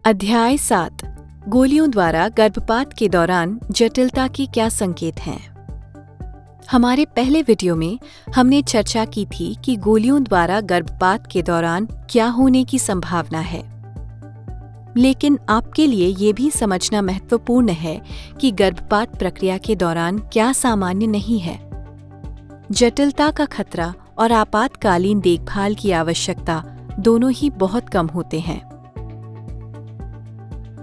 अध्याय 7 गोलियों द्वारा गर्भपात के दौरान जटिलता के क्या संकेत हैं। हमारे पहले वीडियो में हमने चर्चा की थी कि गोलियों द्वारा गर्भपात के दौरान क्या होने की संभावना है, लेकिन आपके लिए ये भी समझना महत्वपूर्ण है कि गर्भपात प्रक्रिया के दौरान क्या सामान्य नहीं है। जटिलता का खतरा और आपातकालीन देखभाल की आवश्यकता दोनों ही बहुत कम होते हैं।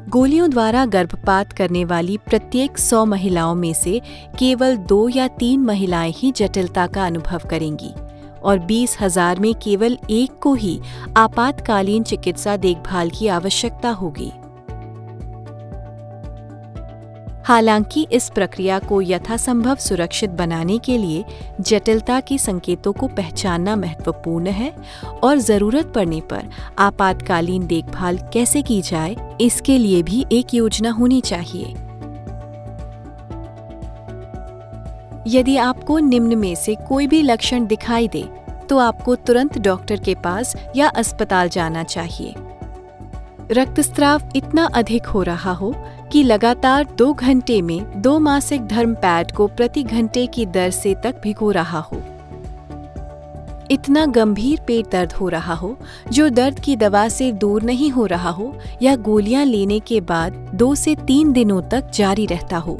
गोलियों द्वारा गर्भपात करने वाली प्रत्येक 100 महिलाओं में से केवल 2 या 3 महिलाएं ही जटिलता का अनुभव करेंगी और 20,000 में केवल 1 को ही आपातकालीन चिकित्सा देखभाल की आवश्यकता होगी। हालांकि इस प्रक्रिया को यथासंभव सुरक्षित बनाने के लिए जटिलता के संकेतों को पहचानना महत्वपूर्ण है और जरूरत पड़ने पर आपातकालीन देखभाल कैसे की जाए, इसके लिए भी एक योजना होनी चाहिए। यदि आपको निम्न में से कोई भी लक्षण दिखाई दे, तो आपको तुरंत डॉक्टर के पास या अस्पताल जाना चाहिए। रक्तस्राव इतना अधिक हो रहा हो कि लगातार 2 घंटे में 2 मासिक धर्म पैड को प्रति घंटे की दर से तक भिगो रहा हो। इतना गंभीर पेट दर्द हो रहा हो जो दर्द की दवा से दूर नहीं हो रहा हो या गोलियां लेने के बाद 2 से 3 दिनों तक जारी रहता हो।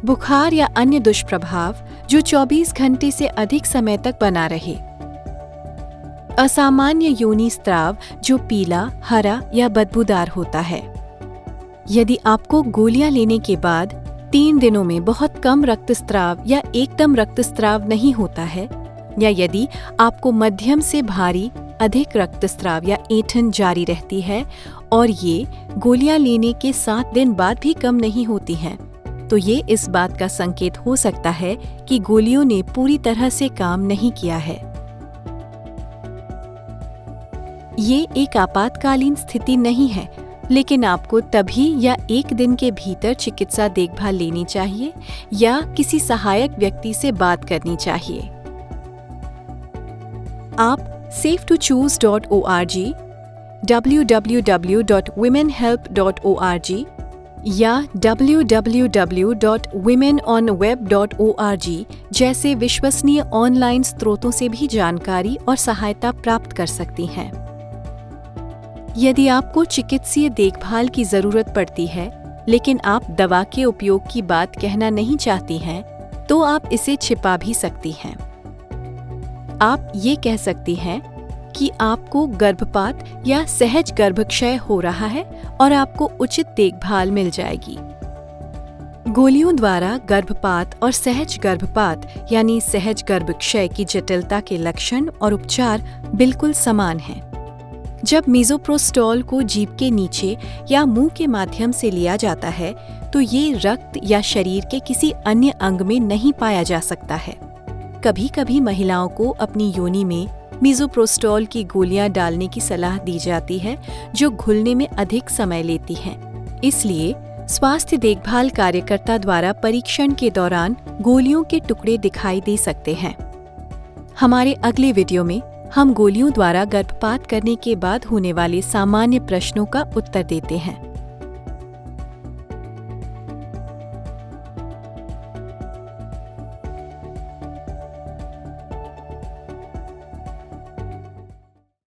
बुखार या अन्य दुष्प्रभाव जो 24 घंटे से अधिक समय तक बना रहे। असामान्य योनि स्राव जो पीला, हरा या बदबूदार होता है। यदि आपको गोलियां लेने के बाद 3 दिनों में बहुत कम रक्तस्राव या एकदम रक्तस्राव नहीं होता है, या यदि आपको मध्यम से भारी अधिक रक्तस्राव या ऐंठन जारी रहती है और ये गोलियां लेने के 7 दिन बाद भी कम नहीं होती हैं, तो ये इस बात का संकेत हो सकता है कि गोलियों ने पूरी तरह से काम नहीं किया है। ये एक आपातकालीन स्थिति नहीं है, लेकिन आपको तभी या 1 दिन के भीतर चिकित्सा देखभाल लेनी चाहिए या किसी सहायक व्यक्ति से बात करनी चाहिए। आप safetochoose.org, www.womenhelp.org या www.womenonweb.org जैसे विश्वसनीय ऑनलाइन स्रोतों से भी जानकारी और सहायता प्राप्त कर सकती हैं। यदि आपको चिकित्सीय देखभाल की जरूरत पड़ती है, लेकिन आप दवा के उपयोग की बात कहना नहीं चाहती हैं, तो आप इसे छिपा भी सकती हैं। आप ये कह सकती हैं कि आपको गर्भपात या सहज गर्भक्षय हो रहा है और आपको उचित देखभाल मिल जाएगी। गोलियों द्वारा गर्भपात और सहज गर्भपात यानी सहज गर्भक्षय की जटिलता के लक्षण और उपचार बिल्कुल समान हैं। जब मिसोप्रोस्टॉल को जीभ के नीचे या मुंह के माध्यम से लिया जाता है, तो ये रक्त या शरीर के किसी अन्य अंग में नहीं पाया जा सकता है। कभी कभी महिलाओं को अपनी योनि में मिसोप्रोस्टॉल की गोलियां डालने की सलाह दी जाती है, जो घुलने में अधिक समय लेती हैं। इसलिए स्वास्थ्य देखभाल कार्यकर्ता द्वारा परीक्षण के दौरान गोलियों के टुकड़े दिखाई दे सकते हैं। हमारे अगले वीडियो में हम गोलियों द्वारा गर्भपात करने के बाद होने वाले सामान्य प्रश्नों का उत्तर देते हैं।